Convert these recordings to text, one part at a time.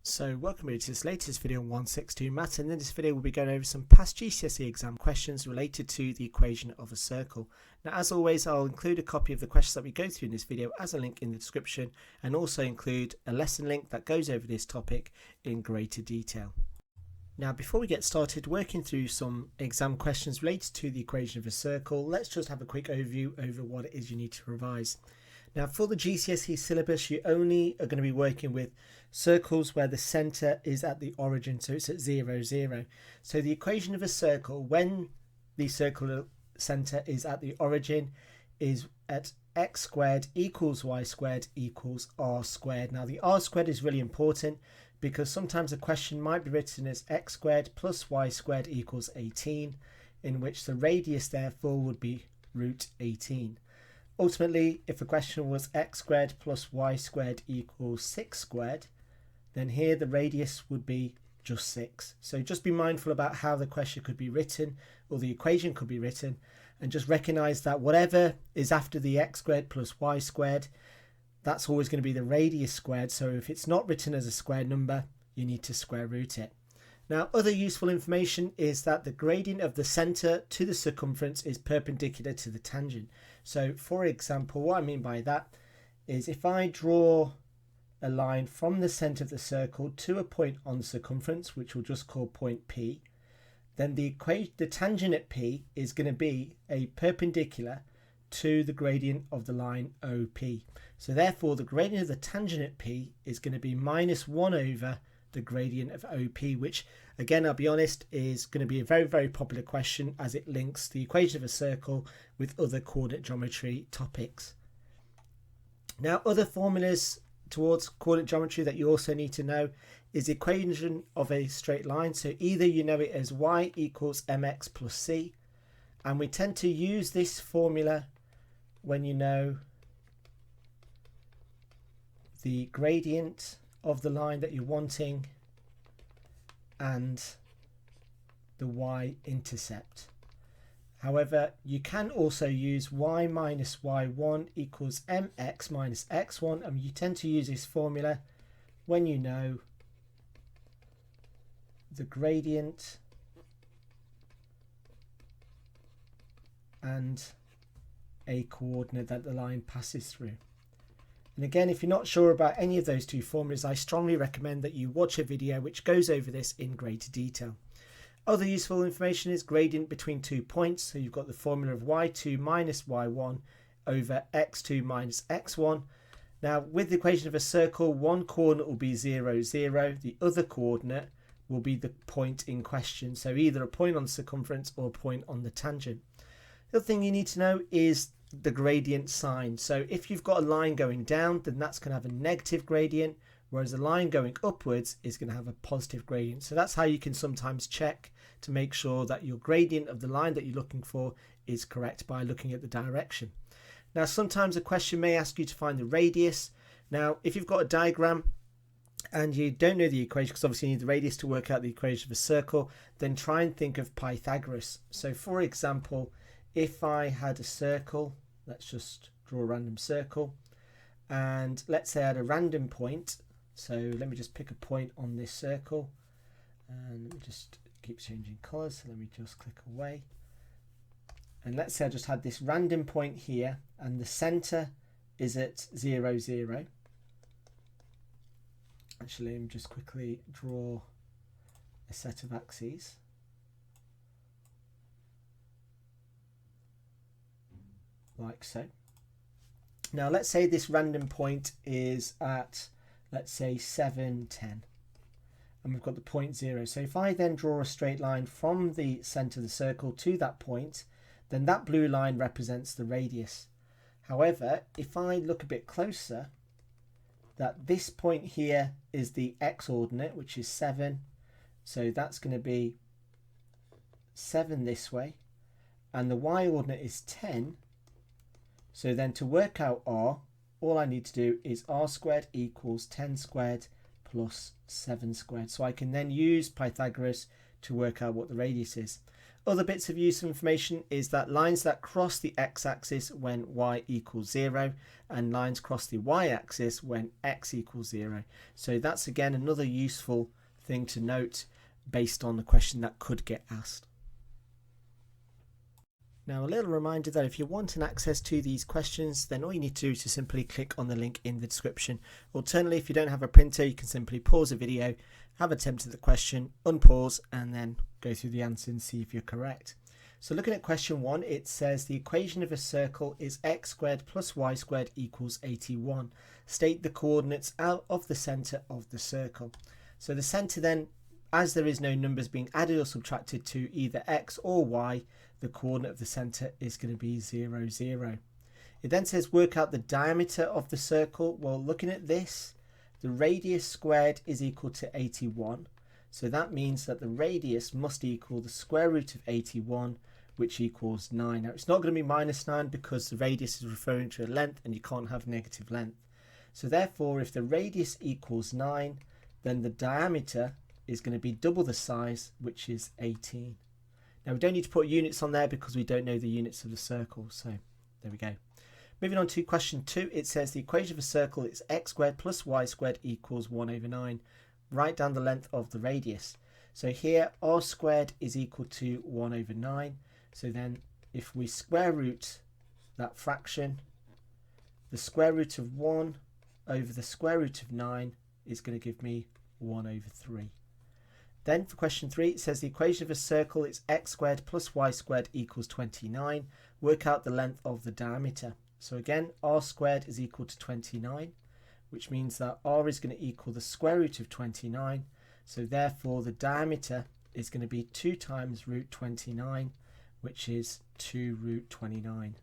So welcome to this latest video on 162 Maths, and in this video we'll be going over some past GCSE exam questions related to the equation of a circle. Now as always, I'll include a copy of the questions that we go through in this video as a link in the description, and also include a lesson link that goes over this topic in greater detail. Now before we get started working through some exam questions related to the equation of a circle, let's just have a quick overview over what it is you need to revise. Now for the GCSE syllabus, you only are going to be working with circles where the centre is at the origin, so it's at 0, 0. So the equation of a circle, when the circle centre is at the origin, is at x squared equals y squared equals r squared. Now the r squared is really important because sometimes a question might be written as x squared plus y squared equals 18, in which the radius therefore would be root 18. Ultimately, if a question was x squared plus y squared equals 6 squared, then here the radius would be just 6. So just be mindful about how the question could be written, or the equation could be written, and just recognise that whatever is after the x squared plus y squared, that's always going to be the radius squared. So if it's not written as a square number, you need to square root it. Now, other useful information is that the gradient of the centre to the circumference is perpendicular to the tangent. So, for example, what I mean by that is if I draw a line from the centre of the circle to a point on the circumference, which we'll just call point P, then the tangent at P is going to be a perpendicular to the gradient of the line OP. So therefore, the gradient of the tangent at P is going to be minus 1 over the gradient of OP, which again, I'll be honest, is going to be a very, very popular question as it links the equation of a circle with other coordinate geometry topics. Now, other formulas towards coordinate geometry that you also need to know is the equation of a straight line. So either you know it as y equals mx plus c, and we tend to use this formula when you know the gradient of the line that you're wanting and the y-intercept. However, you can also use y minus y1 equals mx minus x1, and you tend to use this formula when you know the gradient and a coordinate that the line passes through. And again, if you're not sure about any of those two formulas, I strongly recommend that you watch a video which goes over this in greater detail. Other useful information is gradient between 2 points. So you've got the formula of y2 minus y1 over x2 minus x1. Now, with the equation of a circle, one coordinate will be 0, 0. The other coordinate will be the point in question. So either a point on the circumference or a point on the tangent. The other thing you need to know is the gradient sign. So if you've got a line going down, then that's going to have a negative gradient, whereas a line going upwards is going to have a positive gradient. So that's how you can sometimes check to make sure that your gradient of the line that you're looking for is correct by looking at the direction. Now, sometimes a question may ask you to find the radius. Now, if you've got a diagram and you don't know the equation, because obviously you need the radius to work out the equation of a circle, then try and think of Pythagoras. So for example, if I had a circle, let's just draw a random circle, and let's say I had a random point. So let me just pick a point on this circle, and let me just keep changing colours. So let me just click away. And let's say I just had this random point here, and the centre is at 0, 0. Actually, let me just quickly draw a set of axes. Like so. Now let's say this random point is at, let's say 7, 10, and we've got the point 0. So if I then draw a straight line from the centre of the circle to that point, then that blue line represents the radius. However, if I look a bit closer, that this point here is the x-ordinate, which is 7, so that's going to be 7 this way, and the y-ordinate is 10. So then to work out r, all I need to do is r squared equals 10 squared plus 7 squared. So I can then use Pythagoras to work out what the radius is. Other bits of useful information is that lines that cross the x-axis when y equals 0 and lines cross the y-axis when x equals 0. So that's again another useful thing to note based on the question that could get asked. Now a little reminder that if you're wanting access to these questions, then all you need to do is to simply click on the link in the description. Alternatively, if you don't have a printer, you can simply pause the video, have attempted the question, unpause, and then go through the answer and see if you're correct. So looking at question 1, it says the equation of a circle is x squared plus y squared equals 81. State the coordinates out of the centre of the circle. So the centre then, as there is no numbers being added or subtracted to either x or y, the coordinate of the centre is going to be 0, 0. It then says work out the diameter of the circle. Well, looking at this, the radius squared is equal to 81. So that means that the radius must equal the square root of 81, which equals 9. Now it's not going to be minus 9 because the radius is referring to a length and you can't have negative length. So therefore, if the radius equals 9, then the diameter is going to be double the size, which is 18. Now we don't need to put units on there because we don't know the units of the circle. So there we go. Moving on to question 2, it says the equation of a circle is x squared plus y squared equals 1 over 9. Write down the length of the radius. So here r squared is equal to 1 over 9. So then if we square root that fraction, the square root of 1 over the square root of 9 is going to give me 1 over 3. Then for question 3, it says the equation of a circle is x squared plus y squared equals 29. Work out the length of the diameter. So again, r squared is equal to 29, which means that r is going to equal the square root of 29. So therefore the diameter is going to be 2 times root 29, which is 2 root 29.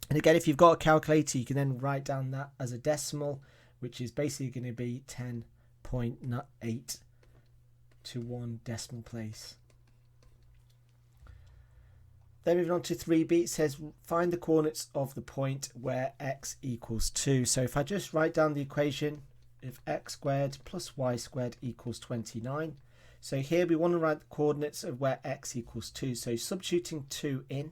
And again, if you've got a calculator, you can then write down that as a decimal, which is basically going to be 10.8 to 1 decimal place. Then moving on to 3b, it says find the coordinates of the point where x equals 2. So if I just write down the equation of x squared plus y squared equals 29. So here we want to write the coordinates of where x equals 2. So substituting 2 in,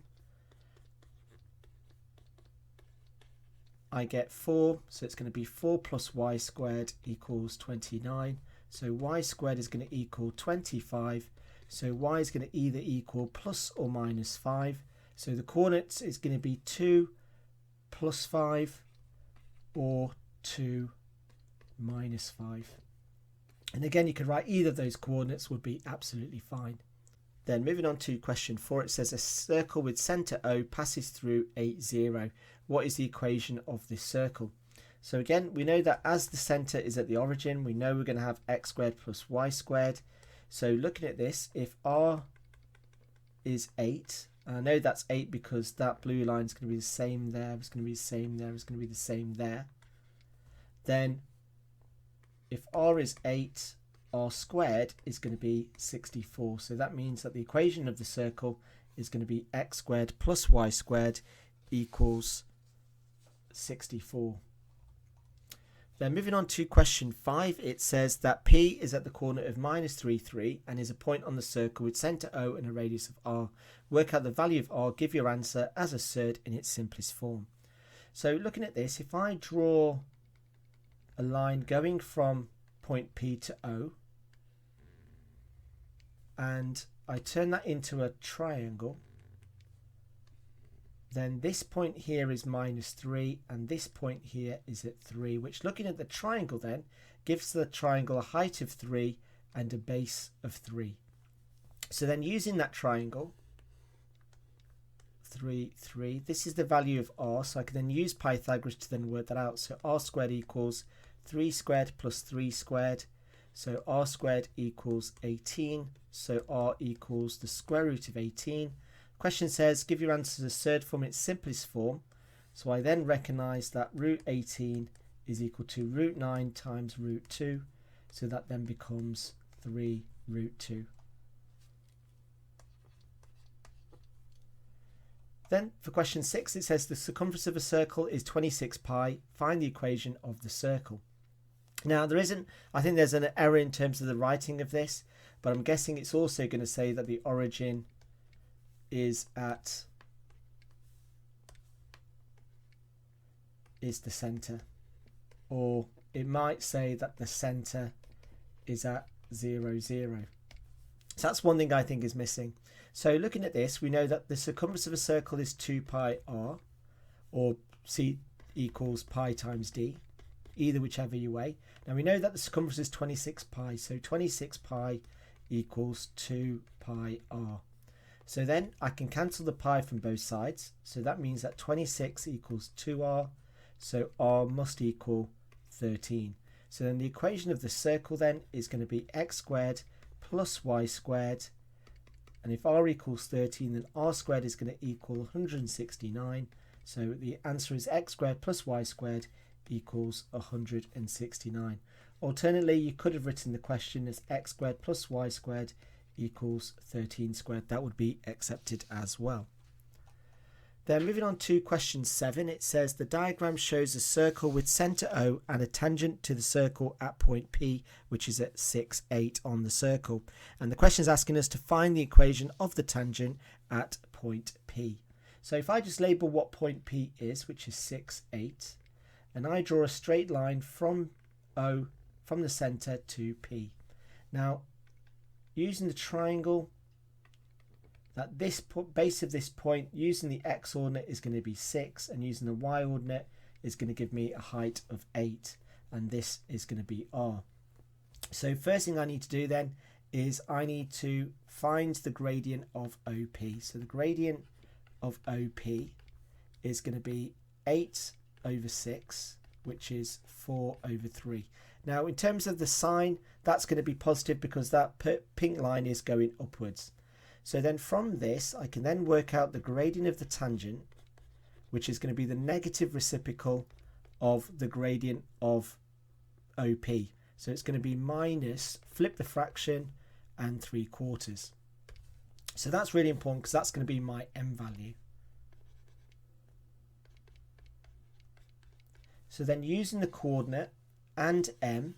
I get 4. So it's going to be 4 plus y squared equals 29. So y squared is going to equal 25. So y is going to either equal plus or minus 5. So the coordinates is going to be 2 plus 5 or 2 minus 5. And again, you could write either of those coordinates would be absolutely fine. Then moving on to question 4, it says a circle with centre O passes through 8, 0. What is the equation of this circle? So again, we know that as the centre is at the origin, we know we're going to have x squared plus y squared. So looking at this, if r is 8, and I know that's 8 because that blue line is going to be the same there, it's going to be the same there, it's going to be the same there. Then if r is 8, r squared is going to be 64. So that means that the equation of the circle is going to be x squared plus y squared equals 64. Then moving on to question 5, it says that P is at the corner of minus 3, 3 and is a point on the circle with centre O and a radius of R. Work out the value of R, give your answer as asserted in its simplest form. So looking at this, if I draw a line going from point P to O and I turn that into a triangle, then this point here is minus 3 and this point here is at 3, which looking at the triangle then gives the triangle a height of 3 and a base of 3. So then using that triangle, 3, 3, this is the value of r, so I can then use Pythagoras to then work that out. So r squared equals 3 squared plus 3 squared, so r squared equals 18, so r equals the square root of 18. Question says give your answer as third form in its simplest form. So I then recognise that root 18 is equal to root 9 times root 2. So that then becomes 3 root 2. Then for question 6, it says the circumference of a circle is 26 pi. Find the equation of the circle. Now I think there's an error in terms of the writing of this, but I'm guessing it's also going to say that the origin is the center, or it might say that the center is at 0, 0. So that's one thing I think is missing. So looking at this, we know that the circumference of a circle is 2 pi r, or c equals pi times d, either whichever you weigh. Now we know that the circumference is 26 pi, so 26 pi equals 2 pi r. So then I can cancel the pi from both sides, so that means that 26 equals 2r, so r must equal 13. So then the equation of the circle then is going to be x squared plus y squared, and if r equals 13, then r squared is going to equal 169. So the answer is x squared plus y squared equals 169. Alternately, you could have written the question as x squared plus y squared equals 13 squared. That would be accepted as well. Then moving on to question 7, it says the diagram shows a circle with centre O and a tangent to the circle at point P, which is at 6, 8 on the circle. And the question is asking us to find the equation of the tangent at point P. So if I just label what point P is, which is 6, 8, and I draw a straight line from O, from the centre to P. Now, using the triangle, that this base of this point, using the x ordinate is going to be 6, and using the y ordinate is going to give me a height of 8, and this is going to be r. So first thing I need to do then is I need to find the gradient of OP. So the gradient of OP is going to be 8 over 6, which is 4 over 3. Now in terms of the sign, that's going to be positive because that pink line is going upwards. So then from this, I can then work out the gradient of the tangent, which is going to be the negative reciprocal of the gradient of OP. So it's going to be minus, flip the fraction, and 3/4. So that's really important because that's going to be my m value. So then using the coordinate and m,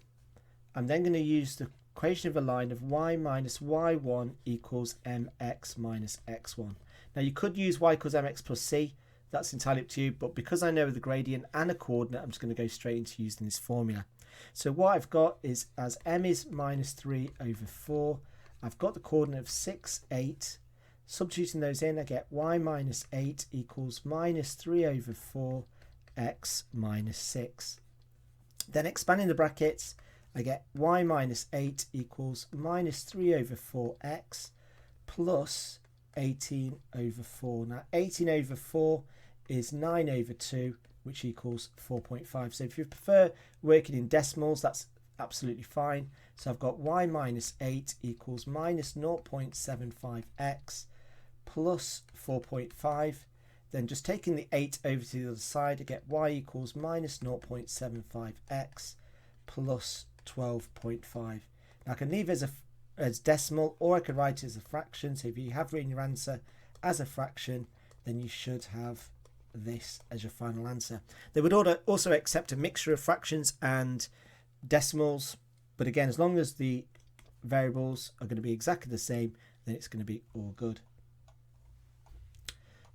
I'm then going to use the equation of a line of y minus y1 equals mx minus x1. Now you could use y equals mx plus c, that's entirely up to you, but because I know the gradient and a coordinate, I'm just going to go straight into using this formula. So what I've got is, as m is minus 3 over 4, I've got the coordinate of 6, 8. Substituting those in, I get y minus 8 equals minus 3 over 4 x minus 6. Then expanding the brackets, I get y minus 8 equals minus 3 over 4x plus 18 over 4. Now 18 over 4 is 9 over 2, which equals 4.5. So if you prefer working in decimals, that's absolutely fine. So I've got y minus 8 equals minus 0.75x plus 4.5. Then just taking the 8 over to the other side, I get y equals minus 0.75x plus 12.5. Now I can leave it as decimal, or I could write it as a fraction. So if you have written your answer as a fraction, then you should have this as your final answer. They would also accept a mixture of fractions and decimals, but again, as long as the variables are going to be exactly the same, then it's going to be all good.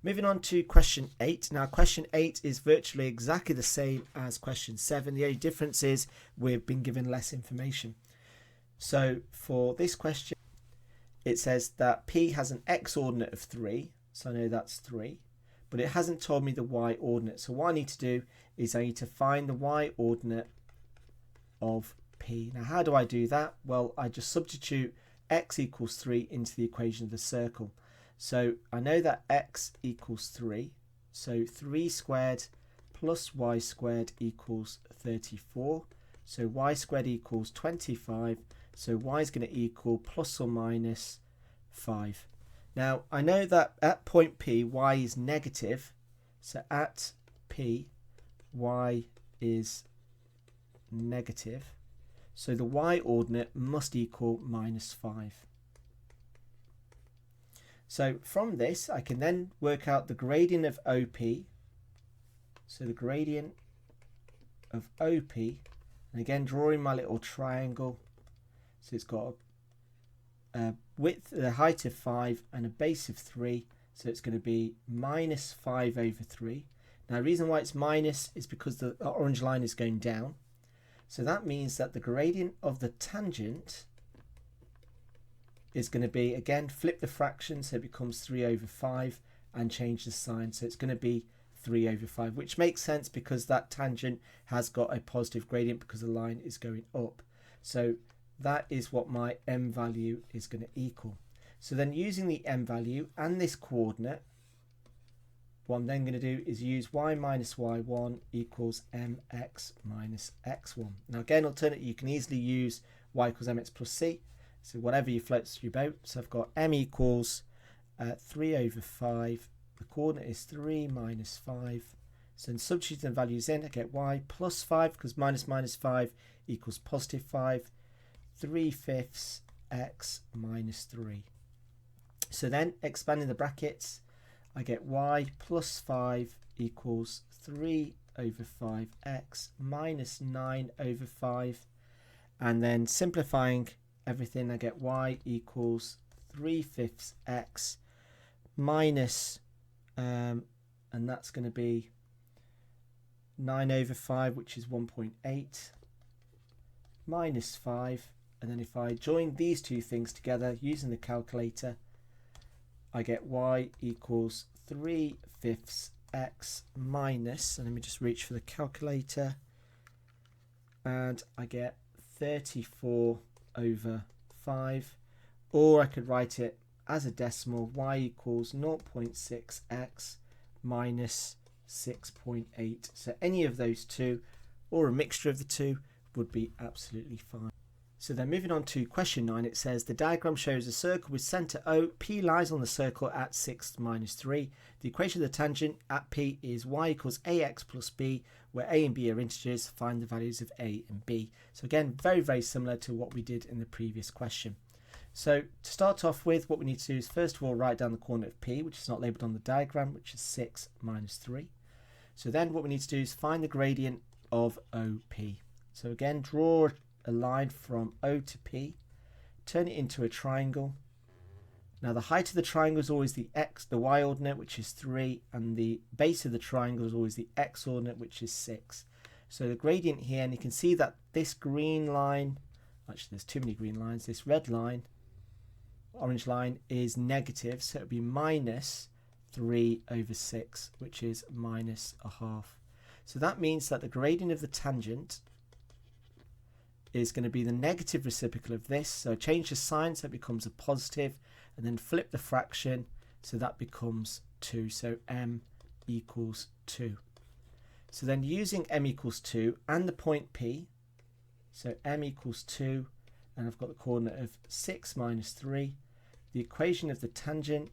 Moving on to question 8. Now question 8 is virtually exactly the same as question 7. The only difference is we've been given less information. So for this question, it says that P has an x ordinate of 3. So I know that's 3. But it hasn't told me the y ordinate. So what I need to do is I need to find the y ordinate of P. Now how do I do that? Well, I just substitute x equals 3 into the equation of the circle. So I know that x equals 3, so 3 squared plus y squared equals 34, so y squared equals 25, so y is going to equal plus or minus 5. Now I know that at point P, y is negative, so at P, y is negative, so the y ordinate must equal minus 5. So from this, I can then work out the gradient of OP. So the gradient of OP, and again drawing my little triangle. So it's got a width, a height of 5 and a base of 3. So it's going to be minus 5 over 3. Now the reason why it's minus is because the orange line is going down. So that means that the gradient of the tangent is going to be, again, flip the fraction so it becomes 3 over 5 and change the sign. So it's going to be 3 over 5, which makes sense because that tangent has got a positive gradient because the line is going up. So that is what my m value is going to equal. So then using the m value and this coordinate, what I'm then going to do is use y minus y1 equals mx minus x1. Now again, alternate, you can easily use y equals mx plus c. So whatever you floats your boat. So I've got m equals 3 over 5. The coordinate is 3 minus 5. So in substituting the values in, I get y plus 5 because minus minus 5 equals positive 5. 3/5 x minus 3. So then expanding the brackets, I get y plus 5 equals 3 over 5x minus 9 over 5. And then simplifying everything, I get y equals 3/5 x minus, and that's going to be 9 over 5, which is 1.8, minus 5. And then if I join these two things together using the calculator, I get y equals 3/5 x minus, and let me just reach for the calculator, and I get 34 over 5, or I could write it as a decimal, y equals 0.6x minus 6.8. So any of those two, or a mixture of the two, would be absolutely fine. So then moving on to question 9, it says the diagram shows a circle with centre O. P lies on the circle at 6 minus 3. The equation of the tangent at P is y equals ax plus b, where a and b are integers. Find the values of a and b. So again, very, very similar to what we did in the previous question. So to start off with, what we need to do is first of all write down the coordinate of P, which is not labelled on the diagram, which is 6 minus 3. So then what we need to do is find the gradient of OP. So again, draw a line from O to P, turn it into a triangle. Now the height of the triangle is always the y ordinate, which is 3, and the base of the triangle is always the x ordinate, which is 6. So the gradient here, and you can see that this green line, actually there's too many green lines, this red line, orange line, is negative, so it would be minus 3 over 6, which is minus a half. So that means that the gradient of the tangent is going to be the negative reciprocal of this. So change the sign so it becomes a positive, and then flip the fraction so that becomes 2. So m equals 2. So then using m equals 2 and the point P, so m equals 2, and I've got the coordinate of 6 minus 3. The equation of the tangent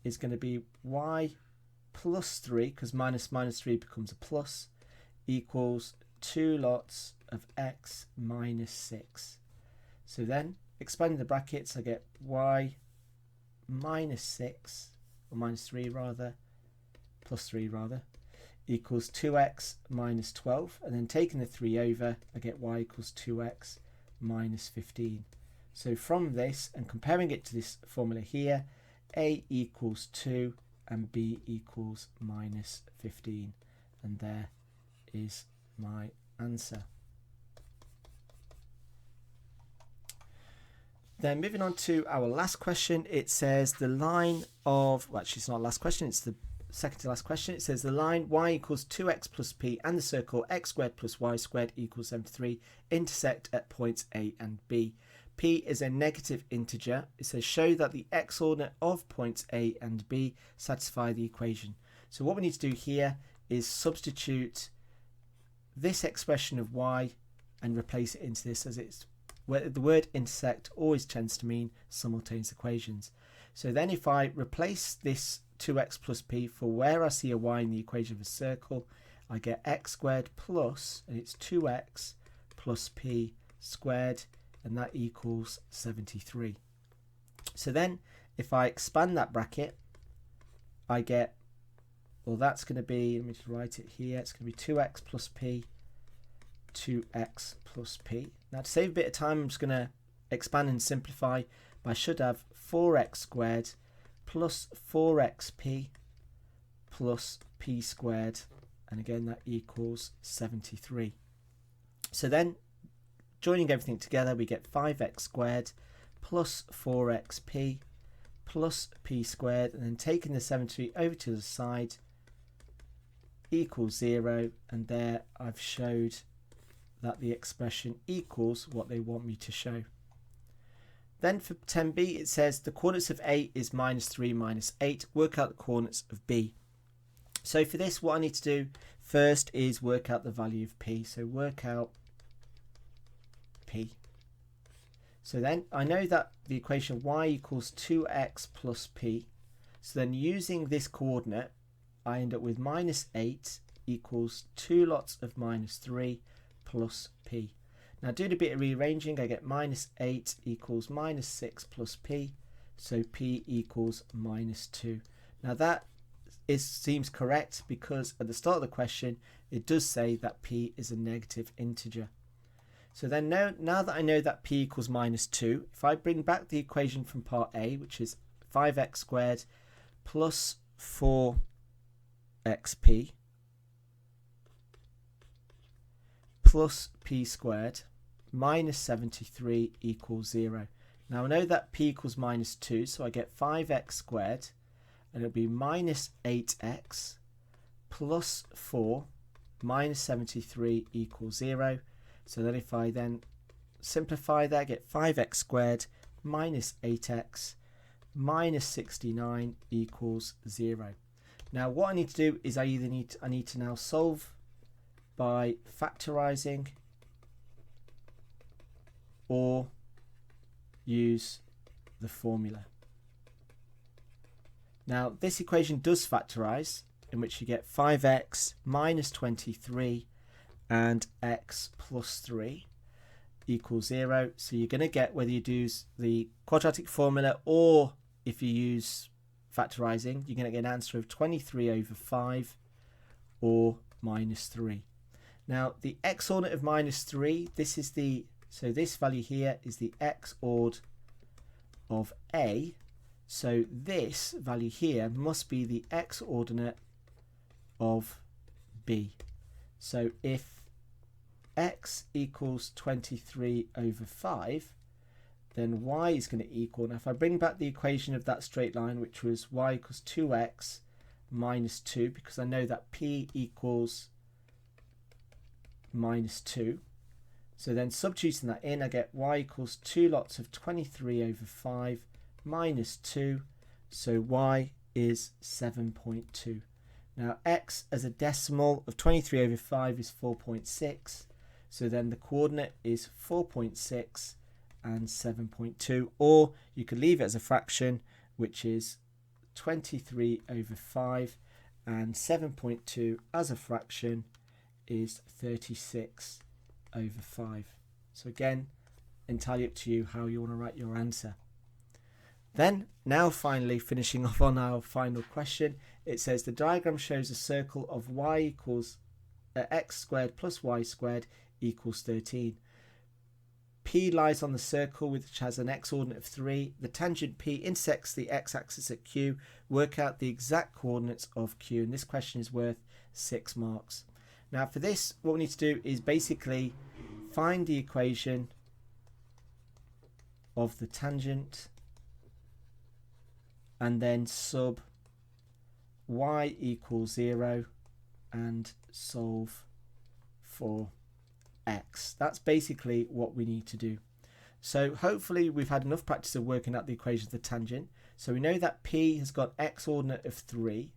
is going to be y plus 3, because minus minus 3 becomes a plus, equals 2 lots of x minus 6. So then, expanding the brackets, I get y minus 6, or minus 3 rather, plus 3 rather, equals 2x minus 12. And then taking the 3 over, I get y equals 2x minus 15. So from this, and comparing it to this formula here, a equals 2 and b equals minus 15. And there is my answer. Then moving on to our last question, it says the line of, well actually it's not last question, it's the second to last question. It says the line y equals 2x plus p and the circle x squared plus y squared equals 73 intersect at points A and B. P is a negative integer. It says show that the x ordinate of points A and B satisfy the equation. So what we need to do here is substitute this expression of y and replace it into this, as it's where the word intersect always tends to mean simultaneous equations. So then if I replace this 2x plus p for where I see a y in the equation of a circle, I get x squared plus, and it's 2x plus p squared, and that equals 73. So then if I expand that bracket, I get, well that's going to be, let me just write it here, it's going to be 2x plus p, 2x plus p. Now to save a bit of time, I'm just going to expand and simplify But I should have 4x squared plus 4xp plus p squared, and again that equals 73. So then joining everything together, we get 5x squared plus 4xp plus p squared, and then taking the 73 over to the side equals 0, and there I've showed that the expression equals what they want me to show. Then for 10b, it says the coordinates of A is -3, -8. Work out the coordinates of B. So for this, what I need to do first is work out the value of P. So work out P. So then I know that the equation y equals 2x plus p. So then using this coordinate, I end up with -8 equals 2 lots of -3 plus p. Now doing a bit of rearranging, I get -8 equals -6 plus p. So p equals -2. Now that seems correct because at the start of the question, it does say that p is a negative integer. So then now that I know that p equals -2, if I bring back the equation from part A, which is 5x squared plus 4xp plus p squared minus 73 equals 0. Now I know that p equals -2, so I get 5x squared, and it'll be -8x plus 4 minus 73 equals 0. So then if I then simplify that, I get 5x squared minus 8x minus 69 equals 0. Now what I need to do is I need to now solve by factorizing or use the formula. Now this equation does factorize, in which you get 5x minus 23 and x plus 3 equals 0. So you're going to get, whether you do the quadratic formula or if you use factorizing, you're going to get an answer of 23 over 5 or -3. Now the x ordinate of -3, so this value here is the x ord of A. So this value here must be the x ordinate of B. So if x equals 23 over 5, then y is going to equal, now if I bring back the equation of that straight line, which was y equals 2x minus 2, because I know that p equals -2. So then substituting that in, I get y equals 2 lots of 23 over 5 minus 2. So y is 7.2. Now x as a decimal of 23 over 5 is 4.6. So then the coordinate is 4.6 and 7.2. Or you could leave it as a fraction, which is 23 over 5, and 7.2 as a fraction is 36 over 5. So again, entirely up to you how you want to write your answer. Then, now finally finishing off on our final question, it says the diagram shows a circle of y equals x squared plus y squared equals 13. P lies on the circle, which has an x ordinate of 3. The tangent P intersects the x-axis at Q. Work out the exact coordinates of Q, and this question is worth 6 marks. Now for this, what we need to do is basically find the equation of the tangent and then sub y equals 0 and solve for x. That's basically what we need to do. So hopefully we've had enough practice of working out the equation of the tangent. So we know that P has got x ordinate of 3.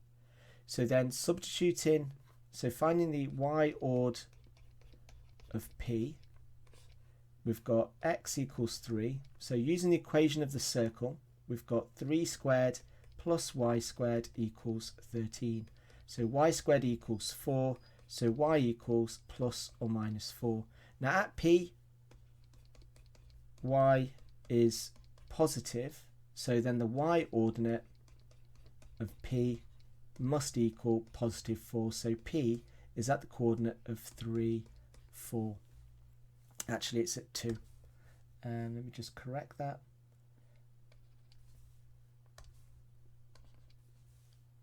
So then substituting, so finding the y ord of P, we've got x equals 3. So using the equation of the circle, we've got 3 squared plus y squared equals 13. So y squared equals 4. So y equals plus or minus 4. Now at P, y is positive. So then the y ordinate of P must equal positive 4. So P is at the coordinate of 3, 4. Actually, it's at 2. Let me just correct that.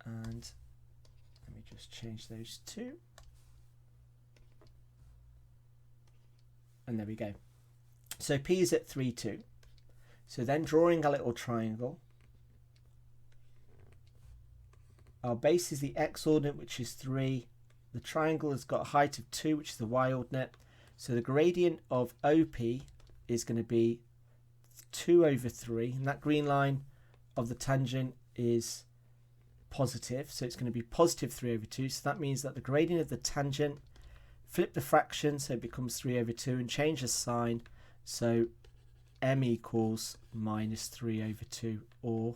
And let me just change those two. And there we go. So P is at 3, 2. So then drawing a little triangle. Our base is the x ordinate, which is 3. The triangle has got a height of 2, which is the y ordinate. So the gradient of OP is going to be 2 over 3. And that green line of the tangent is positive. So it's going to be positive 3 over 2. So that means that the gradient of the tangent, flip the fraction so it becomes 3 over 2 and change the sign. So m equals minus 3 over 2, or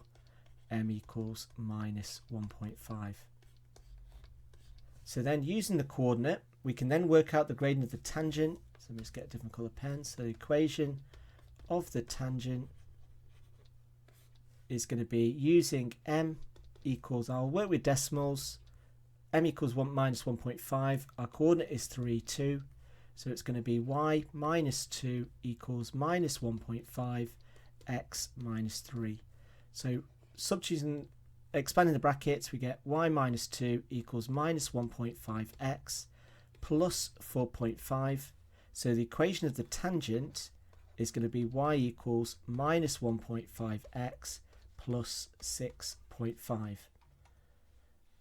m equals minus 1.5. So then using the coordinate, we can then work out the gradient of the tangent. So let's get a different colour pen. So the equation of the tangent is going to be using m equals, I'll work with decimals, m equals 1 minus 1.5. Our coordinate is 3, 2. So it's going to be y minus 2 equals minus 1.5, x minus 3. So substituting, expanding the brackets, we get y minus 2 equals minus 1.5x plus 4.5. So the equation of the tangent is going to be y equals minus 1.5x plus 6.5.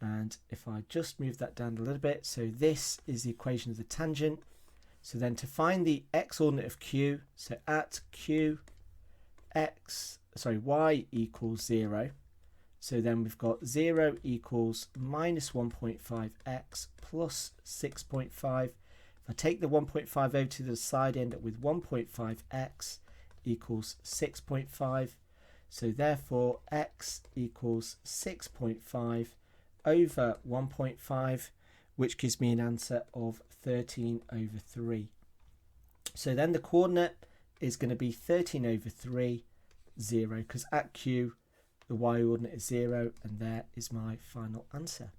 And if I just move that down a little bit, so this is the equation of the tangent. So then to find the x ordinate of q, so at q, y equals 0. So then we've got 0 equals minus 1.5x plus 6.5. If I take the 1.5 over to the side, I end up with 1.5x equals 6.5. So therefore x equals 6.5 over 1.5, which gives me an answer of 13 over 3. So then the coordinate is going to be 13 over 3, 0, because at q the y ordinate is 0, and there is my final answer.